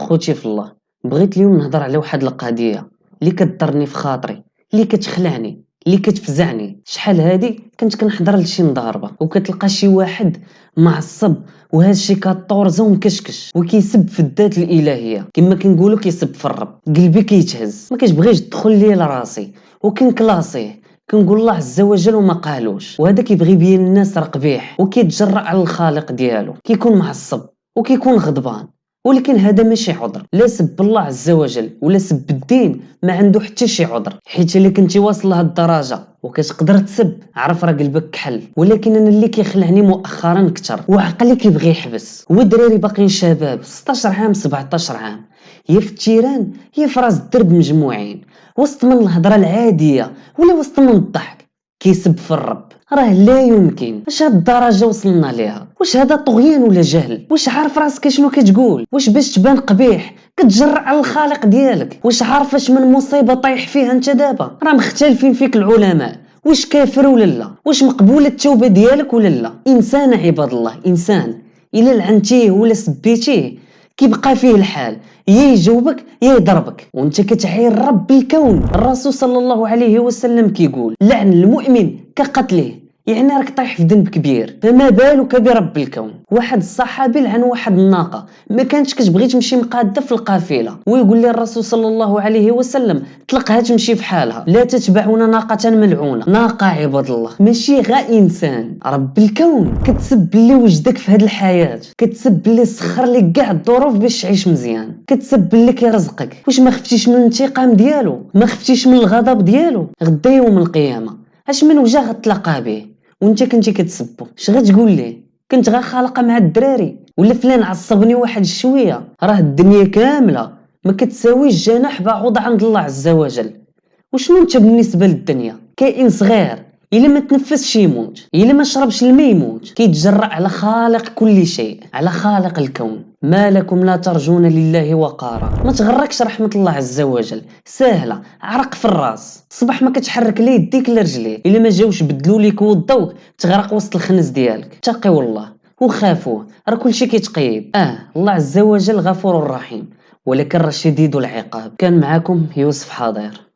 خوتي في الله، بغيت اليوم نهضر على واحد القضيه اللي كضرني في خاطري، اللي كتخلعني، اللي كتفزعني. شحال هادي كنت كنحضر لشي مضاربه وكتلقى شي واحد معصب، وهذا الشي كطورزه ومكشكش وكيسب في الذات الالهيه، كما كنقولوا كيسب في الرب. قلبي كيتهز، ما كتبغيش تدخل لي لراسي وكنكلاصيه، كنقول الله عز وجل وما قالوش. وهذا كيبغي يبين الناس راه قبيح وكيتجرأ على الخالق ديالو، كيكون معصب وكيكون غضبان. ولكن هذا ماشي عذر، لا سب الله عز وجل ولا سب الدين ما عنده حتى شي عذر. حيت الا كنتي واصل لهاد الدرجه وكتقدر تسب، عرف راه قلبك كحل. ولكن انا اللي كيخلعني مؤخرا كثر وعقلي كيبغي يحبس، هو دراري باقيين شباب 16 عام 17 عام، يا في التيران يا في راس الدرب مجموعين، وسط من الهضره العاديه ولا وسط من الضحك كيسب في الرب. راه لا يمكن. واش هاد الدرجه وصلنا ليها؟ واش هذا طغيان ولا جهل؟ واش عارف راسك شنو كتقول؟ واش باش تبان قبيح كتجرأ على الخالق ديالك؟ واش عارف اش من مصيبه طايح فيها انت دابا؟ راه مختلفين فيك العلماء، واش كافر ولا لا؟ واش مقبوله التوبه ديالك ولا لا؟ انسان عباد الله، انسان الا لعنتيه ولا سبيتيه كيبقى فيه الحال، يا يجاوبك يا يضربك وانت كتعاير رب الكون. الرسول صلى الله عليه وسلم كيقول لعن المؤمن كقتله، يعني راك طايح في ذنب كبير، فما بالك برب الكون. واحد الصحابي لعن واحد الناقه ما كانتش كتبغي تمشي مقاده في القافله، ويقول لي الرسول صلى الله عليه وسلم طلقها تمشي في حالها، لا تتبعون ناقه ملعونه. ناقه عباد الله ماشي غير انسان، رب الكون. كتسب اللي وجدك في هذه الحياه، كتسب اللي سخر لك كاع الظروف باش تعيش مزيان، كتسب اللي كيرزقك. واش ما خفتيش من الانتقام ديالو؟ ما خفتيش من الغضب ديالو؟ غدا يوم القيامه اش من وجه غتلاقى به وانت كنتي كتسبو؟ اش غتقول ليه؟ كنت غير خالقه مع الدراري؟ ولا فلان عصبني واحد شويه؟ راه الدنيا كامله ما كتساويش جناح بعوض عند الله عز وجل. وشنو انت بالنسبه للدنيا؟ كائن صغير، الا ما تنفسش يموت، الا ما شربش الماء يموت. كيتجرأ على خالق كل شيء، على خالق الكون. ما لكم لا ترجون لله وقارا؟ ما تغركش رحمه الله عز وجل، سهله، عرق في الراس. صباح ما كتحرك لا يديك لا رجليك، الا ما جاوش بدلوا ليك وضوك تغرق وسط الخنز ديالك. تقيوا الله وخافوه، راه كلشي كيتقيد. الله عز وجل غفور رحيم، ولكن راه شديد العقاب. كان معكم يوسف حاضر.